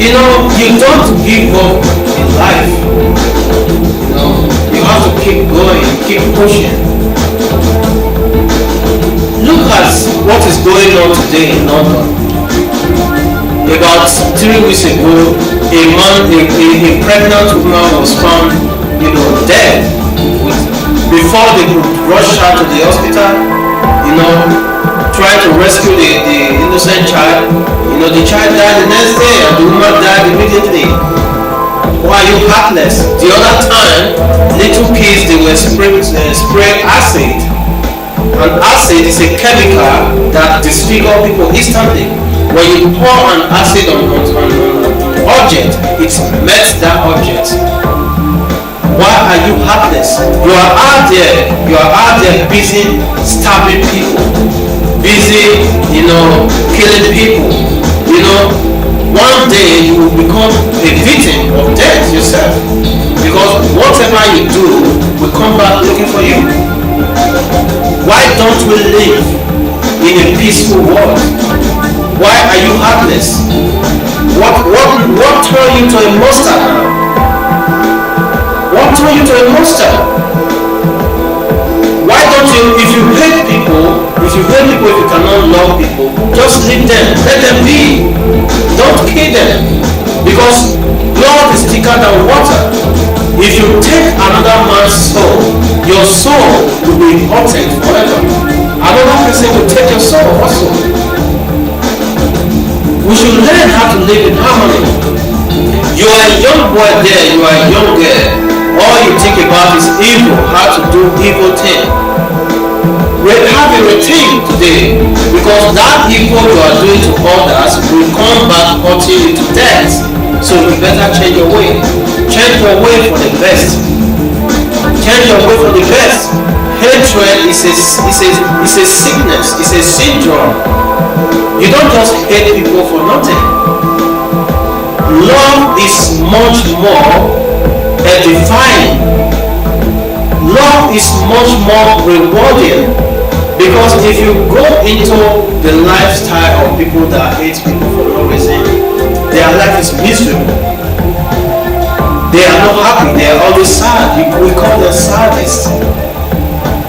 You don't give up in life. You have to keep going, keep pushing. Look at what is going on today in London. About 3 weeks ago, a pregnant woman was found, dead. Before they could rush her to the hospital, trying to rescue the innocent child. The child died the next day and the woman died immediately. Why are you heartless? The other time, little kids, they were spraying acid. And acid is a chemical that disfigures people instantly. When you pour an acid on an object, it melts that object. Why are you heartless? You are out there busy stabbing people, busy, killing people. One day you will become a victim of death yourself, because whatever you do will come back looking for you. Why don't we live in a peaceful world? Why are you heartless? What turned you to a monster now? What turned you to a monster? Why don't you, if you hate people, if you cannot love people, just leave them, let them be. Don't kill them, because blood is thicker than water. If you take another man's soul, your soul will be haunted forever. Another person will take your soul also. We should learn how to live in harmony. You are a young boy there, you are a young girl. All you think about is evil, how to do evil things. We have a routine today, because that evil you are doing to others will come back hurting you to death. So you better change your way. Change your way for the best. Change your way for the best. Hatred is a sickness, it's a syndrome. You don't just hate people for nothing. Love is much more edifying. Love is much more rewarding, because if you go into the lifestyle of people that hate people for no reason, their life is miserable. They are not happy, they are always sad. We call them sadists.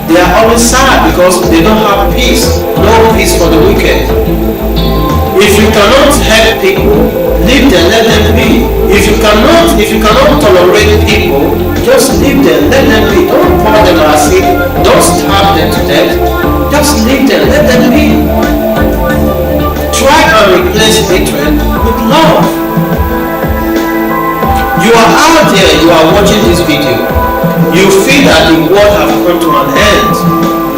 They are always sad because they don't have peace. No peace for the wicked. If you cannot help people, leave them, let them be. If you cannot tolerate people, just leave them, let them be. Don't pour them acid, don't stab them to death. Just leave them, let them be. Try and replace hatred with love. You are out there, you are watching this video. You feel that the world has come to an end.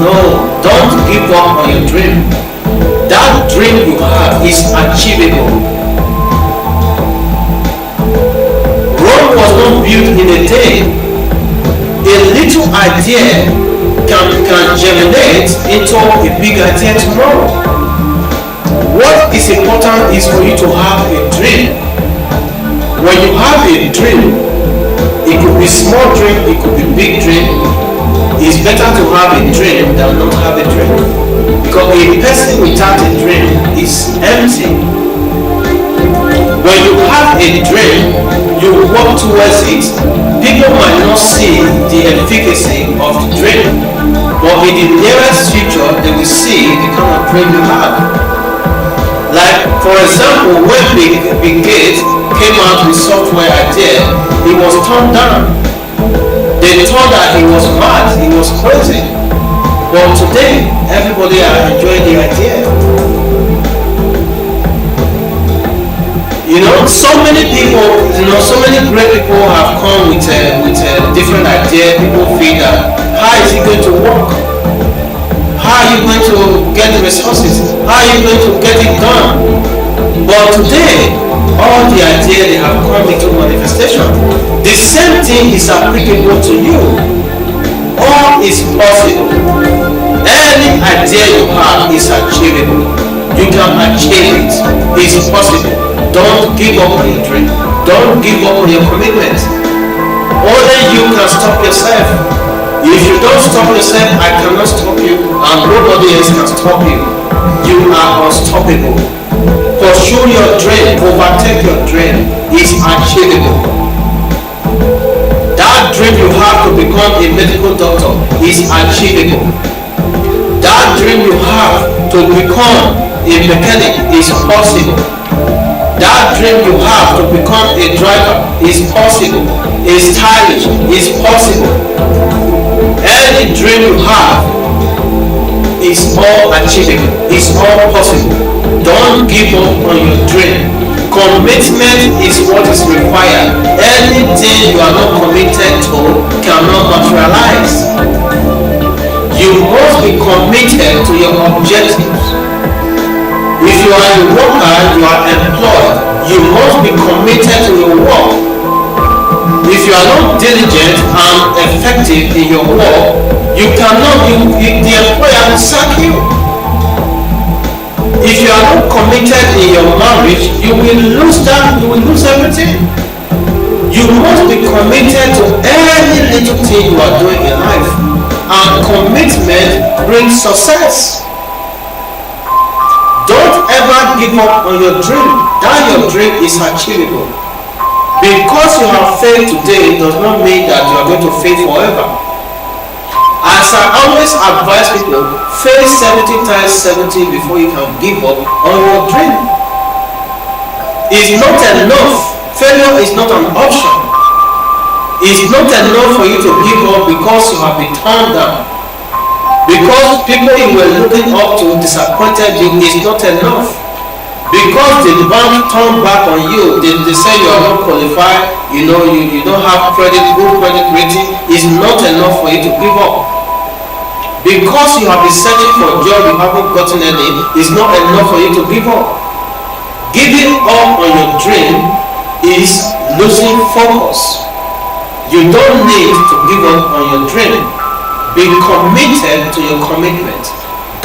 No, don't give up on your dream. That dream you have is achievable. Rome was not built in a day. A little idea can germinate into a big idea tomorrow. What is important is for you to have a dream. When you have a dream, it could be small dream, it could be big dream. It's better to have a dream than not have a dream. Because a person without a dream is empty. When you have a dream, you work towards it. People might not see the efficacy of the dream, but in the nearest future, they will see the kind of dream you have. Like, for example, when Bill Gates came out with software idea, he was turned down. They thought that he was mad, he was crazy. But today, everybody are enjoying the idea. So many people, so many great people have come with a different idea. People feel that, how is it going to work? How are you going to get the resources? How are you going to get it done? But today, all the ideas they have come into manifestation. The same thing is applicable to you. All is possible. Any idea you have is achievable. You can achieve it. It's possible. Don't give up on your dream. Don't give up on your commitment. Only you can stop yourself. If you don't stop yourself, I cannot stop you, and nobody else can stop you. You are unstoppable. pursue your dream, overtake your dream is achievable. That dream you have to become a medical doctor is achievable. That dream you have to become a mechanic is possible. That dream you have to become a driver is possible. A stylist is possible. Any dream you have is all achievable. It's all possible. Don't give up on your dream. Commitment is what is required. Anything you are not committed to cannot materialize. You must be committed to your objectives. If you are a worker, you are employed, you must be committed to your work. If you are not diligent and effective in your work, the employer will sack you. If you are not committed in your marriage, you will lose everything. You must be committed to any little thing you are doing in life. And commitment brings success. Don't ever give up on your dream. That your dream is achievable. Because you have failed today does not mean that you are going to fail forever. As I always advise people, fail 70 times 70 before you can give up on your dream. It's not enough. Failure is not an option. It's not enough for you to give up because you have been turned down. Because people you were looking up to disappointed you is not enough. Because the bank turned back on you, they say you are not qualified, you don't have good credit rating, is not enough for you to give up. Because you have been searching for a job you haven't gotten any, is not enough for you to give up. Giving up on your dream is losing focus. You don't need to give up on your dream. Be committed to your commitment.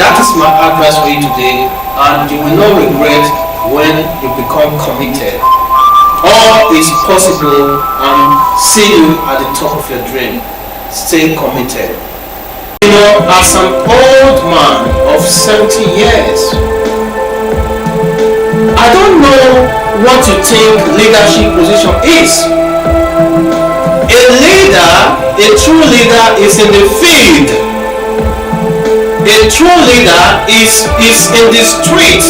That is my advice for you today, and you will not regret when you become committed. All is possible, and see you at the top of your dream. Stay committed. As an old man of 70 years, I don't know what you think leadership position is. A true leader is in the field. A true leader is in the street,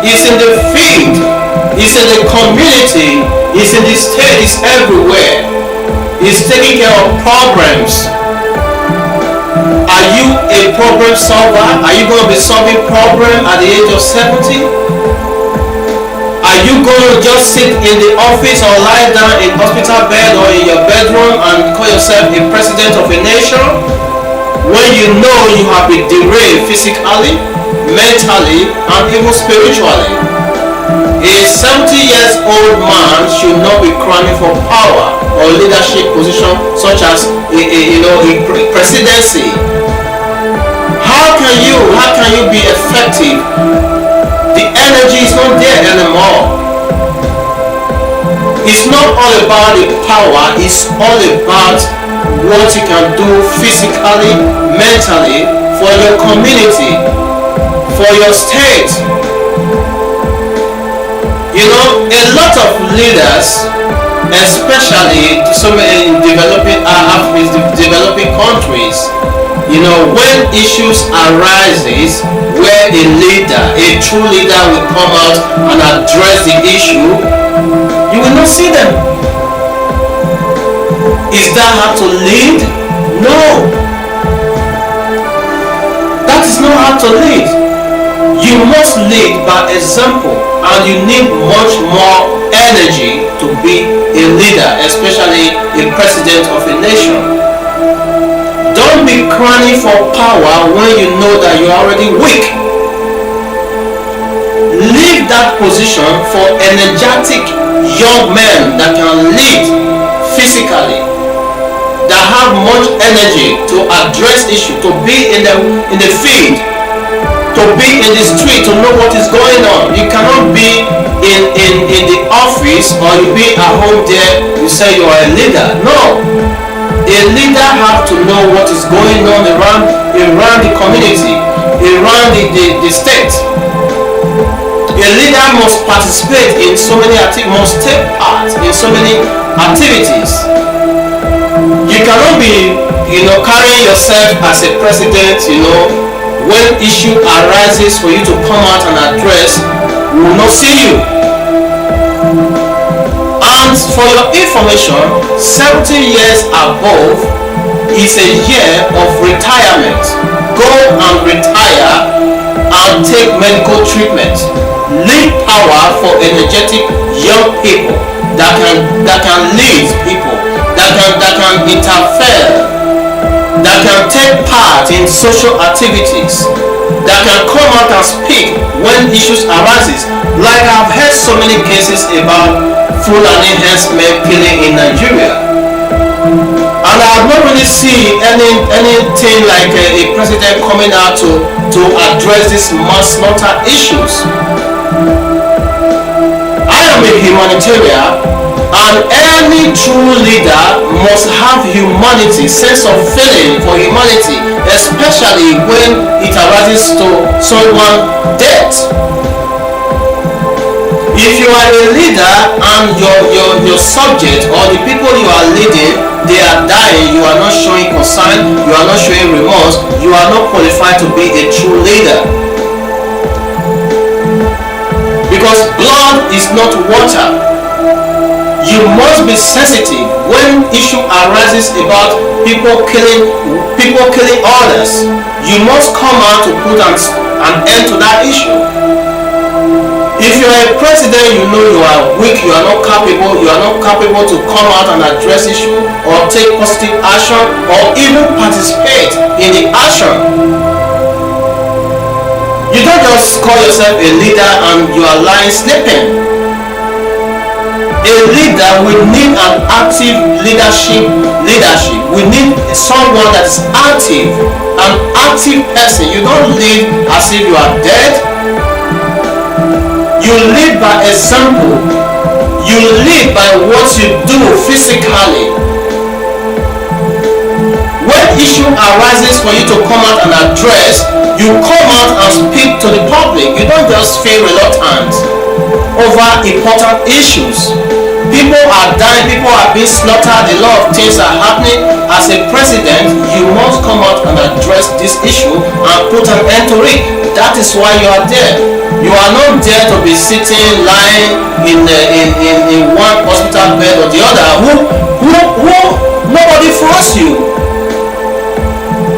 is in the field, is in the community, is in the state, is everywhere. Is taking care of problems. Are you a problem solver? Are you going to be solving problems at the age of 70? Are you going to just sit in the office or lie down in hospital bed or in your bedroom and call yourself a president of a nation when you know you have been derailed physically, mentally, and even spiritually? A 70 years old man should not be crying for power or leadership position such as a presidency. How can you be effective? The energy is not there anymore. It's not all about the power, it's all about what you can do physically, mentally, for your community, for your state. A lot of leaders, especially in developing countries, when issues arises where a true leader will come out and address the issue, you will not see them. Is that how to lead? No. That is not how to lead. You must lead by example, and you need much more energy to be a leader, especially a president of a nation. Don't be crying for power when you know that you're already weak. Leave that position for energetic young men that can lead physically, that have much energy to address issues, to be in the field, to be in the street, to know what is going on. You cannot be in the office or you be at home there, you say you are a leader. No. A leader has to know what is going on around the community, around the state. A A leader must participate in so many activities, must take part in so many activities. You cannot be, carrying yourself as a president, when issue arises for you to come out and address, we will not see you. And for your information, 70 years above is a year of retirement. Go and retire and take medical treatment. Leave power for energetic young people that can lead people, that can interfere, that can take part in social activities, that can come out and speak when issues arises. Like I've heard so many cases about Fulani herdsmen killing in Nigeria, and I have not really seen anything like a president coming out to address these mass slaughter issues. I am a humanitarian, and any true leader must have humanity, sense of feeling for humanity, especially when it arises to someone's death. If you are a leader and your subject or the people you are leading, they are dying, you are not showing concern, you are not showing remorse, you are not qualified to be a true leader. Because blood is not water. You must be sensitive when issue arises about people killing others. You must come out to put an end to that issue. If you are a president, you know you are weak, you are not capable to come out and address issue or take positive action or even participate in the action. You don't just call yourself a leader and you are lying sleeping. A leader will need an active leadership. We need someone that is active, an active person. You don't live as if you are dead. You live by example. You live by what you do physically. When issue arises for you to come out and address, you come out and speak to the public. You don't just feel reluctant over important issues. People are dying, people are being slaughtered, a lot of things are happening. As a president, you must come out and address this issue and put an end to it. That is why you are there. You are not there to be sitting, lying in one hospital bed or the other. Who nobody forced you.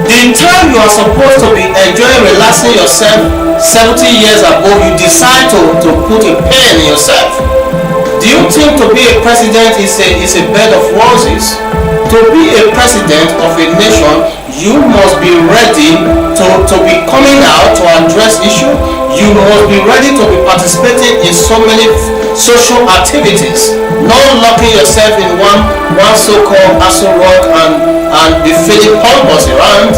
The time you are supposed to be enjoying, relaxing yourself, 70 years above, you decide to put a pain in yourself. Do you think to be a president is a bed of roses? To be a president of a nation, you must be ready to be coming out to address issues. You must be ready to be participating in so many social activities, not locking yourself in one so-called Aso Rock and be feeling pompous around.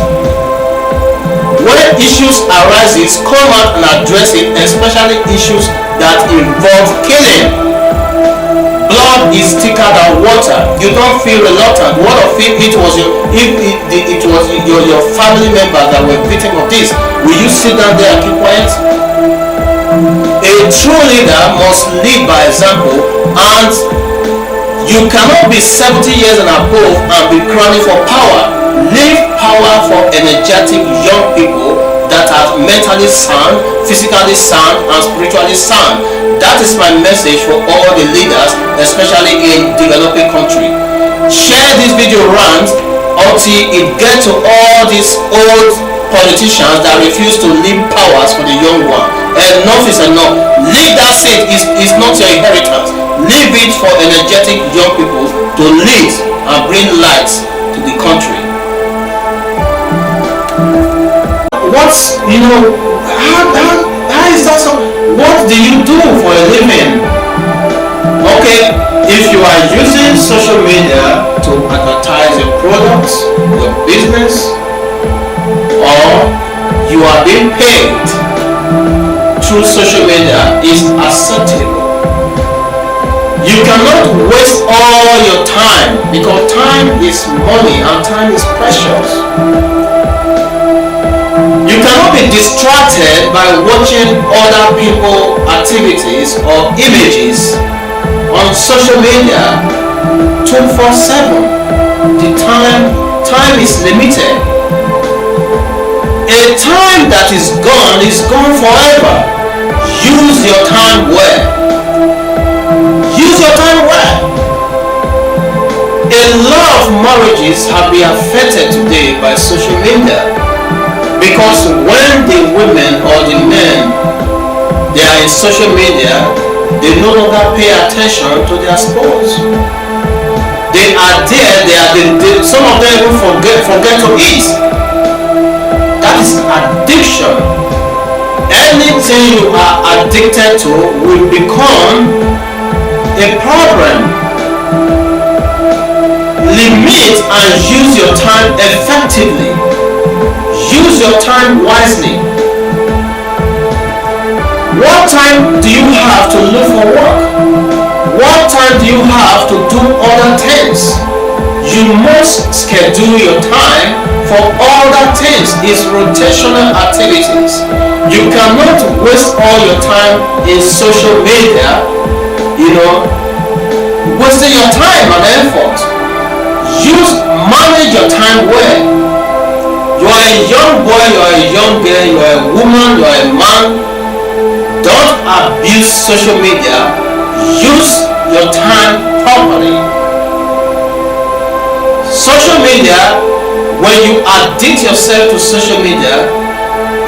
When issues arises, come out and address it, especially issues that involve killing. Blood is thicker than water. You don't feel reluctant. What of if it was your family members that were victim of this? Will you sit down there and keep quiet? A true leader must lead by example, and you cannot be 70 years and above and be crying for power. Leave power for energetic young people that are mentally sound, physically sound, and spiritually sound. That is my message for all the leaders, especially in developing countries. Share this video around until it gets to all these old politicians that refuse to leave powers for the young one. Enough is enough. Leave that seat is not your inheritance. Leave it for energetic young people to lead and bring light to the country. What's how is that so? What do you do for a living? Okay, if you are using social media to advertise your products, your business, or you are being paid through social media, is acceptable. You cannot waste all your time, because time is money and time is precious. You cannot be be distracted by watching other people's activities or images on social media 24/7. The time is limited. A time that is gone forever. Use your time well. Use your time well. A lot of marriages have been affected today by social media, because when the women or the men they are in social media, they no longer pay attention to their spouse. They are there, some of them even forget to eat. That is addiction. Anything you are addicted to will become a problem. Limit and use your time effectively. Use your time wisely. What time do you have to look for work? What time do you have to do other things? You must schedule your time for other things. It's rotational activities. You cannot waste all your time in social media, wasting your time and effort. Manage your time well. You are a young boy, you are a young girl, you are a woman, you are a man. Don't abuse social media. Use your time properly. Social media, when you addict yourself to social media,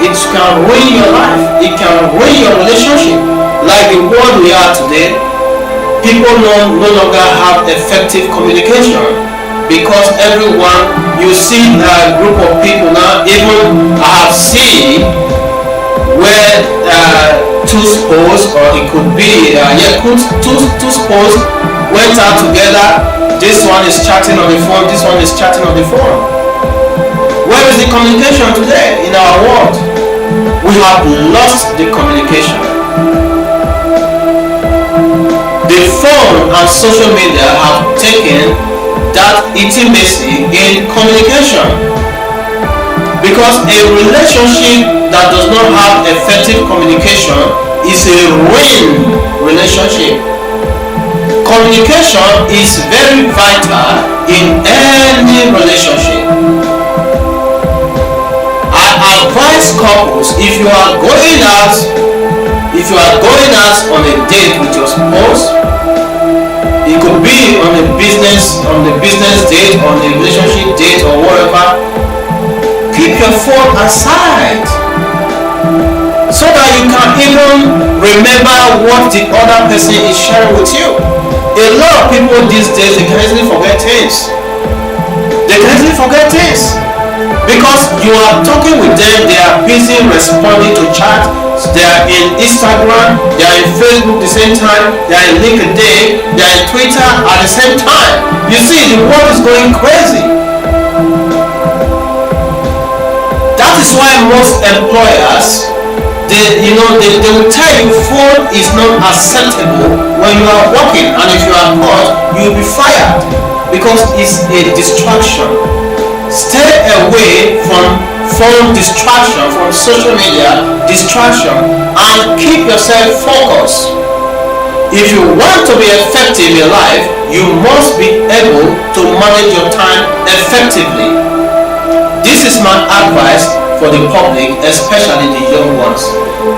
it can ruin your life. It can ruin your relationship. Like the world we are today, people no longer have effective communication. Because everyone, you see a group of people now, even I have seen where two spouses, or it could be two spouses went out together. This one is chatting on the phone, this one is chatting on the phone. Where is the communication today in our world? We have lost the communication. The phone and social media have taken that intimacy in communication, because a relationship that does not have effective communication is a ruined relationship. Communication is very vital in any relationship. I advise couples, if you are going out on a date with your spouse, it could be on a business date, on a relationship date, or whatever. Keep your phone aside so that you can even remember what the other person is sharing with you. A lot of people these days, they can easily forget things. Because you are talking with them, they are busy responding to chat. They are in Instagram, they are in Facebook at the same time, they are in LinkedIn, they are in Twitter at the same time. You see, the world is going crazy. That is why most employers, they will tell you phone is not acceptable when you are working, and if you are caught, you will be fired, because it's a distraction. Stay away from phone distraction, from social media distraction, and keep yourself focused. If you want to be effective in life, you must be able to manage your time effectively. This is my advice for the public, especially the young ones.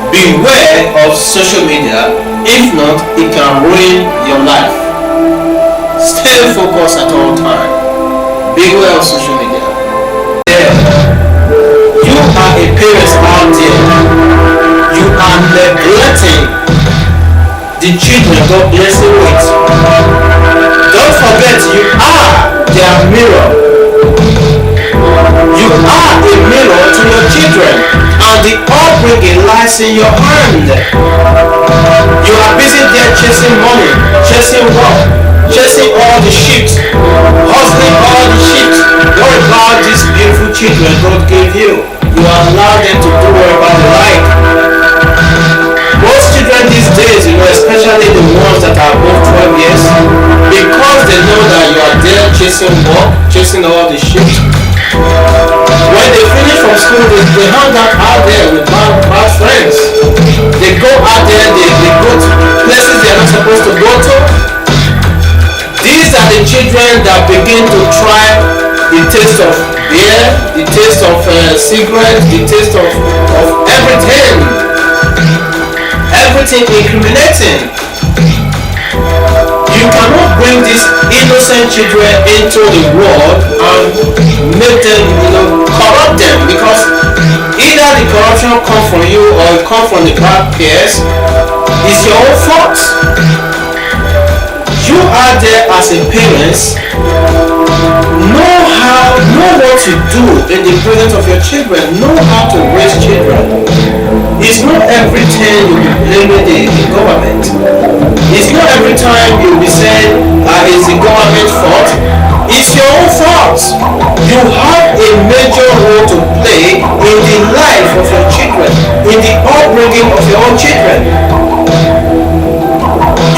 Beware of social media. If not, it can ruin your life. Stay focused at all times. Beware of social media. You are a parent out there. You are neglecting the children God bless you with. Don't forget, you are their mirror. You are a mirror to your children, and the upbringing lies in your hand. You are busy there chasing money, chasing work, chasing all the sheep, hustling all the sheep. What about these beautiful children God gave you? You allow them to do whatever they like. Most children these days, especially the ones that are above 12 years, because they know that you are there chasing work, chasing all the shit, When they finish from school, they hang out there with bad friends. They go out there, they go to places they are not supposed to go to. These are the children that begin to try the taste of beer, the taste of cigarettes, the taste of everything incriminating. You cannot bring these innocent children into the world and make them, corrupt them, because either the corruption comes from you or it comes from the bad peers. It's your own fault. You are there as a parent. Know what to do in the presence of your children. Know how to raise children. It's not everything you'll be blaming the government. It's not every time you'll be saying it's the government's fault. It's your own fault. You have a major role to play in the life of your children, in the upbringing of your own children.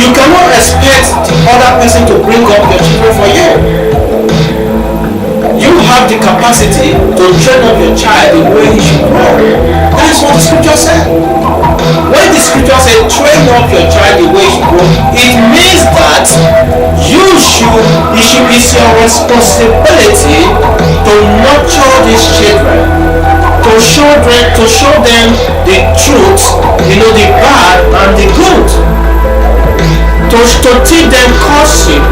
You cannot expect the other person to bring up your children for you. You have the capacity to train up your child the way he should grow. That is what the scripture said. When the scripture said train up your child the way he should grow, it means that it's your responsibility to nurture these children, to show them the truth, the bad and the good, to teach them courtship.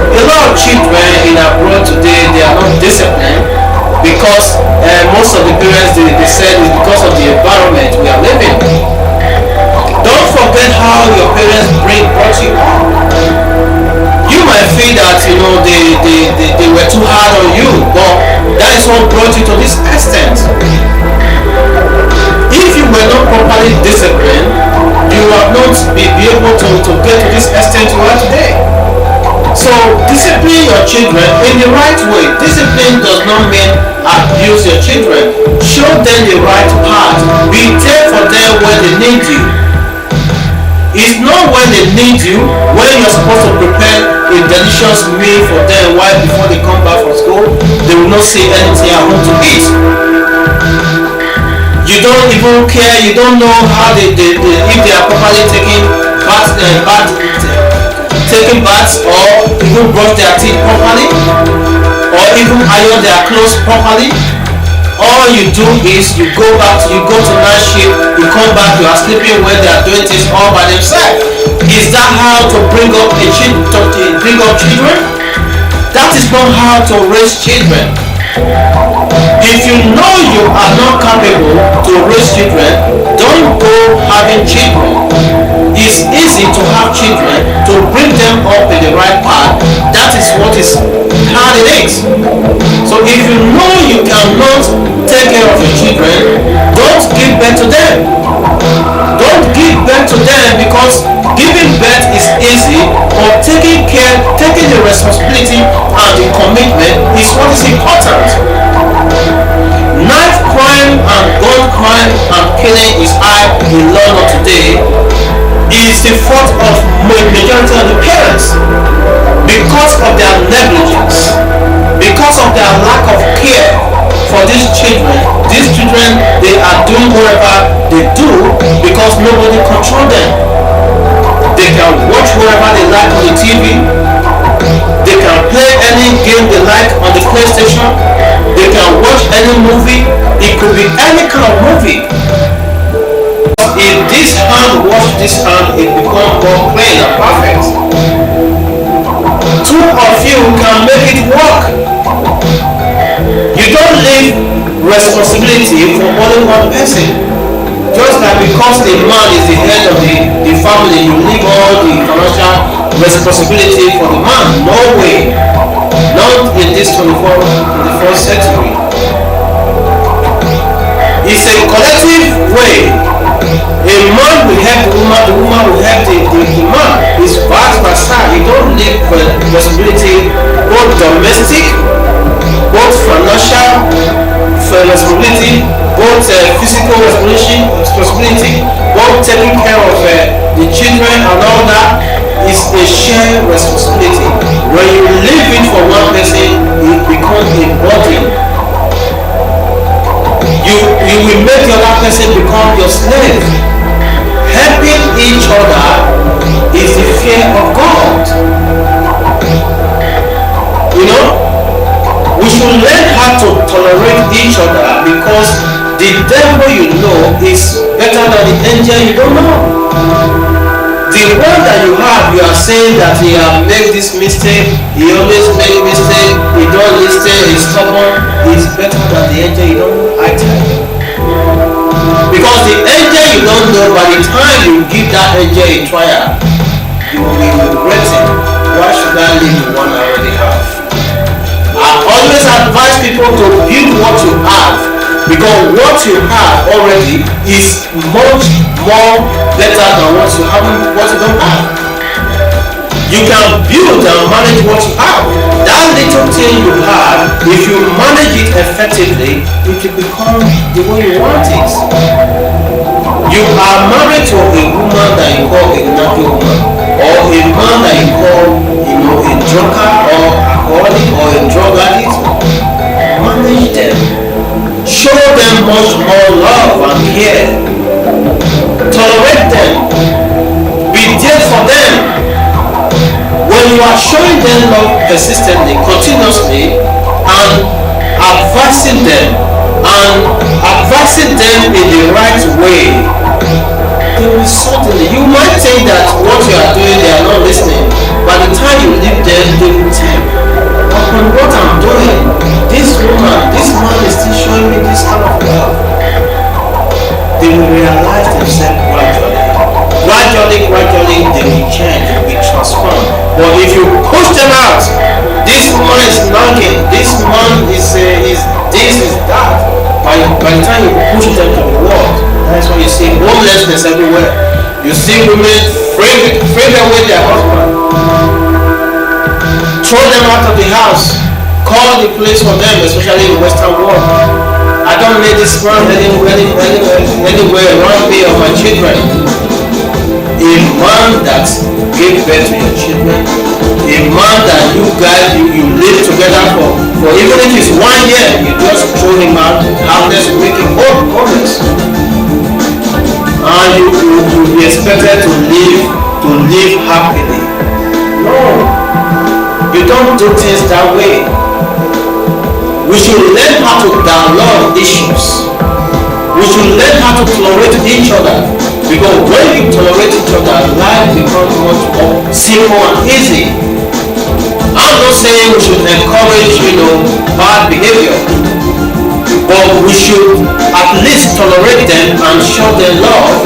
A lot of children in abroad today, they are not disciplined because most of the parents they said it's because of the environment we are living. Don't forget how your parents brought you up. You might feel that they were too hard on you, but that is what brought you to this extent. If you were not properly disciplined, you will not be able to get to this extent you are today. So discipline your children in the right way. Discipline does not mean abuse your children. Show them the right path. Be there for them when they need you. It's not when they need you, when you're supposed to prepare a delicious meal for them while before they come back from school, they will not say anything at home to eat. You don't even care, you don't know how if they are properly taking baths or even brush their teeth properly or even iron their clothes properly. All you do is you go to night shift, you come back, you are sleeping when they are doing this all by themselves. Is that how to bring up children? That is not how to raise children. If you know you are not capable to raise children, don't go having children. It's easy to have children, to bring them up in the right path. That is what is hard it is. So if you know you cannot take care of your children, don't give birth to them. Don't give birth to them, because giving birth is easy, but taking the responsibility and the commitment is what is important. Knife crime and gun crime and killing is high in London today. Is the fault of majority of the parents because of their negligence, because of their lack of care for these children. These children, they are doing whatever they do because nobody controls them. They can watch whatever they like on the TV. They can play any game they like on the PlayStation. They can watch any movie. It could be any kind of movie. If this hand wash this hand, it becomes more clean and perfect. Two of you can make it work. You don't leave responsibility for only one person. Just like because the man is the head of the family, you leave all the financial responsibility for the man. No way. Not in this 21st century. It's a collective way. A man will help the woman will help the man. It's vice versa. You don't leave responsibility, both domestic, both financial responsibility, both physical responsibility, both taking care of the children and all that. Is a shared responsibility. When you leave it for one person, it becomes a burden. We should learn how to tolerate each other, because the devil you know is better than the angel you don't know. The one that you have, you are saying that he has made this mistake, he always make mistake, he don't listen, he's stubborn, is better than the angel you don't know. I tell you. Because the angel you don't know, by the time you give that angel a trial, you will be regretting, why should I leave the one I already have? I always advise people to build what you have, because what you have already is much more better than what you don't have. You can build and manage what you have. That little thing you have, if you manage it effectively, it will become the way you want it. You are married to a woman that you call a nappy woman, or a man that you call, a drunkard or alcoholic or a drug addict. Manage them. Show them much more love and care. Tolerate them. Be there for them. When you are showing them love persistently, continuously, and advising them in the right way, they will suddenly, you might think that what you are doing, they are not listening. By the time you leave them, they will tell, upon what I'm doing, this man is still showing me this kind of love. They will realize themselves gradually, they will change, they will be transformed. But if you push them out, this woman is nagging, this man is this, is that. By the time you push them to the world, that's why you see homelessness everywhere. You see women afraid away their husband, throw them out of the house, call the police for them, especially in the Western world. I don't need this man anywhere around me or my children. A man that gave birth to your children, a man that you guys you live together for even if it's 1 year, you just throw him out, homeless, you make him homeless, and you be expected to live happily. No, you don't do things that way. We should learn how to dialogue issues. We should learn how to tolerate each other, because when you tolerate each other, life becomes much more simple and easy. I'm not saying we should encourage, bad behavior, but we should at least tolerate them and show them love.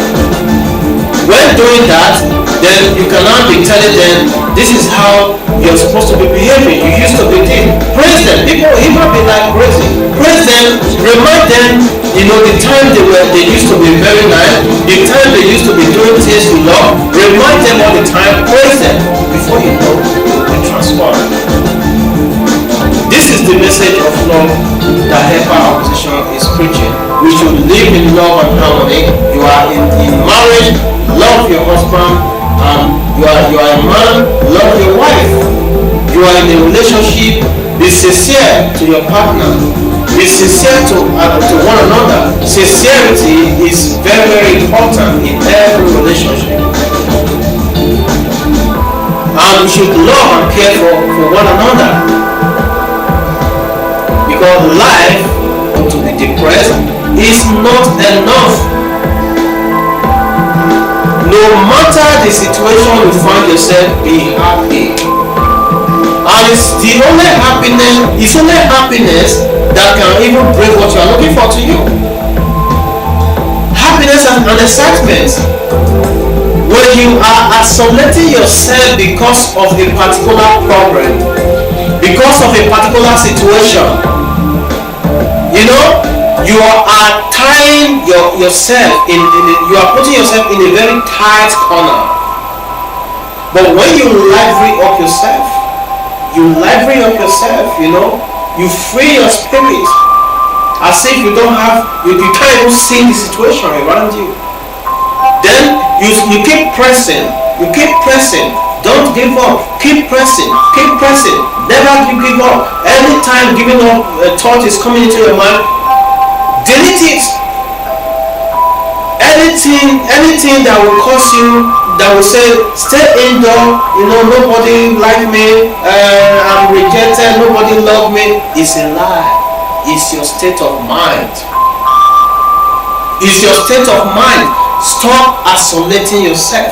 When doing that, then you cannot be telling them, this is how you're supposed to be behaving. You used to be doing. Praise them. People even be like crazy. Praise them. Remind them, the time they used to be very nice, the time they used to be doing things you love. Remind them all the time. Praise them. Before you know, they transform. This is the message of love that Helper Opposition is preaching. We should live in love and harmony. You are in marriage, love your husband. You are a man, love your wife. You are in a relationship, be sincere to your partner. Be sincere to one another. Sincerity is very, very important in every relationship. And we should love and care for one another. Because life, to be depressed, is not enough. No matter the situation you find yourself, be happy. And it's only happiness that can even bring what you are looking for to you. Happiness and excitement. When you are isolating yourself because of a particular problem, because of a particular situation, you are tying yourself you are putting yourself in a very tight corner. But when you liven up yourself, you free your spirit, as if you can't even see the situation around you. Then you keep pressing, don't give up, keep pressing, never give up. Anytime giving up a thought is coming into your mind, delete it. anything that will cause you, that will say stay indoor, nobody like me, I'm rejected, nobody love me, is a lie. It's your state of mind. It's your state of mind. Stop isolating yourself.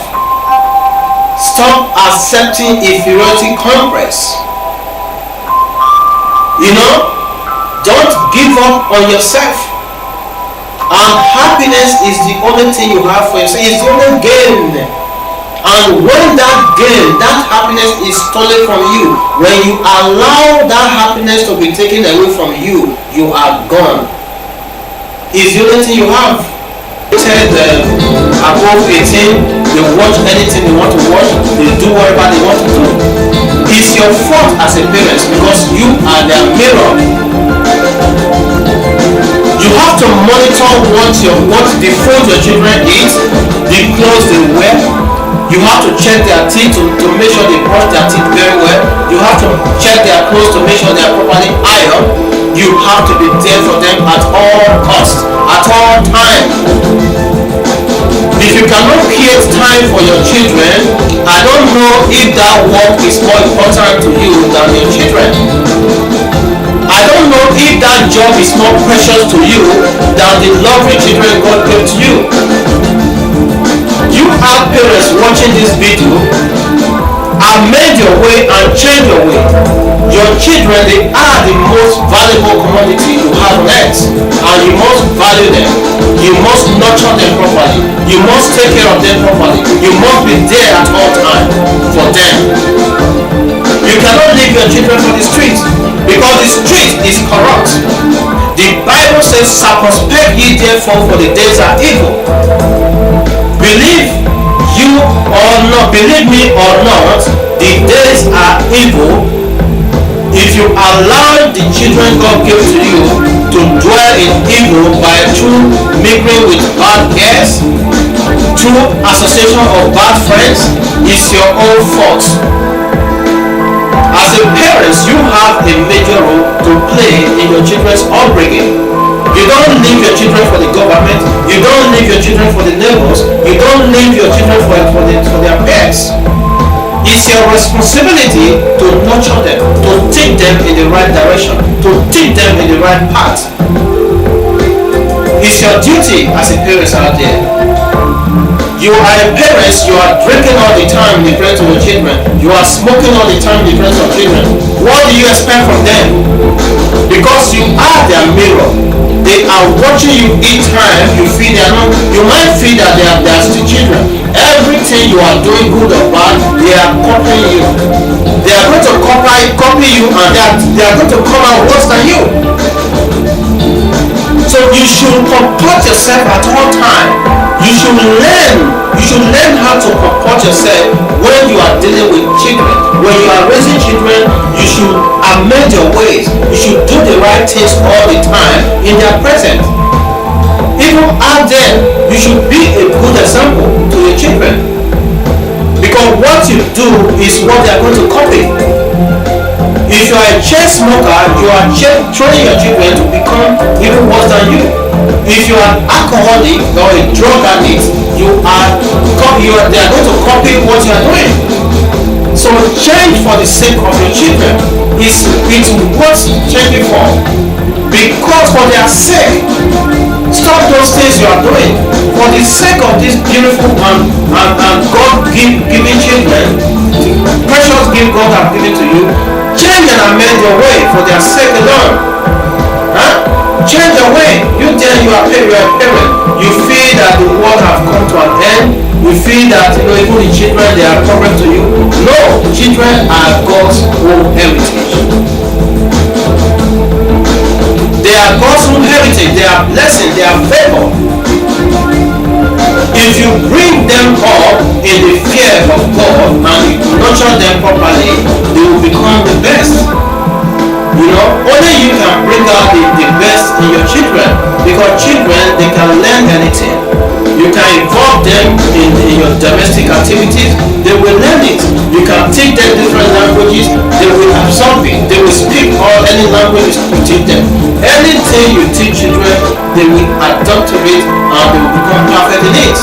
Stop accepting inferiority complex. Don't give up on yourself. And happiness is the only thing you have for yourself. It's the only gain. And when that gain, that happiness is stolen from you, when you allow that happiness to be taken away from you, you are gone. It's the only thing you have. Said above 18, they watch anything they want to watch, they do whatever they want to do. It's your fault as a parent because you are their mirror. You have to monitor what the food your children eat, the clothes they wear. You have to check their teeth to make sure they brush their teeth very well. You have to check their clothes to make sure they are properly ironed. You have to be there for them at all costs, at all times. If you cannot create time for your children, I don't know if that work is more important to you than your children. I don't know if that job is more precious to you than the lovely children God gave to you. You have parents watching this video, amend your way and change your way. Your children, they are the most valuable commodity you have on earth, and you must value them. You must nurture them properly. You must take care of them properly. You must be there at all times for them. You cannot leave your children for the street, because the street is corrupt. The Bible says, circumspect ye therefore, for the days are evil. Believe me or not, the days are evil. If you allow the children God gave to you to dwell in evil by through mingling with bad girls, through association of bad friends, it's your own fault. As a parent, you have a major role to play in your children's upbringing. You don't leave your children for the government. You don't leave your children for the neighbors. You don't leave your children for their pets. It's your responsibility to nurture them, to take them in the right direction, to take them in the right path. It's your duty as a parent out there. You are a parent, you are drinking all the time in the presence of your children. You are smoking all the time in the presence of children. What do you expect from them? Because you are their mirror. They are watching you each time you feel they are not. You might feel that they are still children. Everything you are doing, good or bad, they are copying you. They are going to copy you, and they are going to come out worse than you. So you should comport yourself at all times. You should learn how to comport yourself when you are dealing with children. When you are raising children, you should amend your ways. You should do the right things all the time in their presence. Even out there, you should be a good example to your children. Because what you do is what they are going to copy. If you are a chain smoker, you are training your children to become even worse than you. If you are an alcoholic or a drug addict, they are going to copy what you are doing. So change for the sake of your children. It's worth changing for. Because for their sake, stop those things you are doing. For the sake of this beautiful and God-given children, the precious gift God has given to you, change and amend your way for their sake alone. Change your way. You are a parent. You feel that the world has come to an end. You feel that even the children, they are a problem to you. No, children are God's own heritage. They are God's own heritage. They are blessings. They are favor. If you bring them up in the fear of God and you nurture them properly, they will become the best. Only you can bring out the best in your children, because children, they can learn anything. You can involve them in your domestic activities. They will learn it. You can teach them different languages. They will absorb it. They will speak all any languages you teach them. Anything you teach children, they will adopt to it and they will become perfect in it.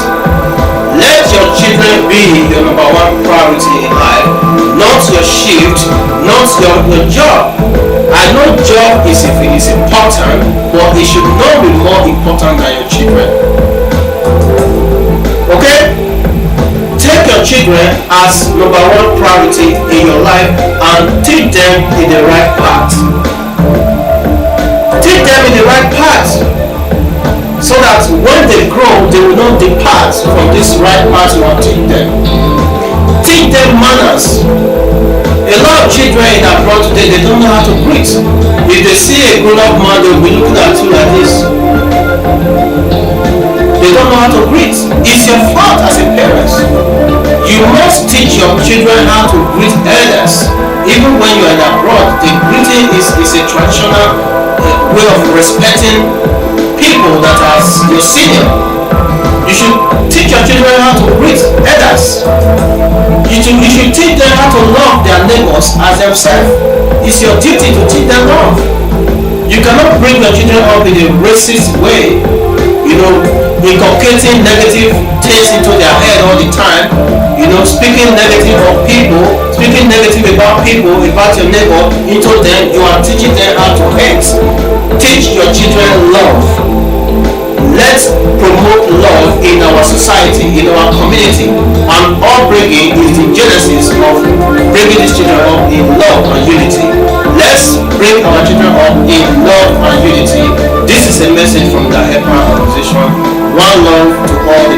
Let your children be your number one priority in life, not your shift, not your job. I know job is important, but it should not be more important than your children. Okay? Take your children as number one priority in your life and teach them in the right path. Teach them in the right path, so that when they grow, they will not depart from this right path you are teaching them. Teach them manners. A lot of children in abroad today, they don't know how to greet. If they see a grown-up man, they will be looking at you like this. They don't know how to greet. It's your fault as a parent. You must teach your children how to greet elders. Even when you are abroad, the greeting is a traditional way of respecting people that are your senior. You should teach your children how to greet elders. You should teach them how to love their neighbors as themselves. It's your duty to teach them love. You cannot bring your children up in a racist way, inculcating negative things into their head all the time, speaking negative of people, speaking negative about people, about your neighbor into them. You are teaching them how to hate. Teach your children love. Let's promote love in our society, in our community, and upbringing is the genesis of bringing these children up in love and unity. Let's bring our children up in love and unity. This is a message from the HEPA organization. One love to all the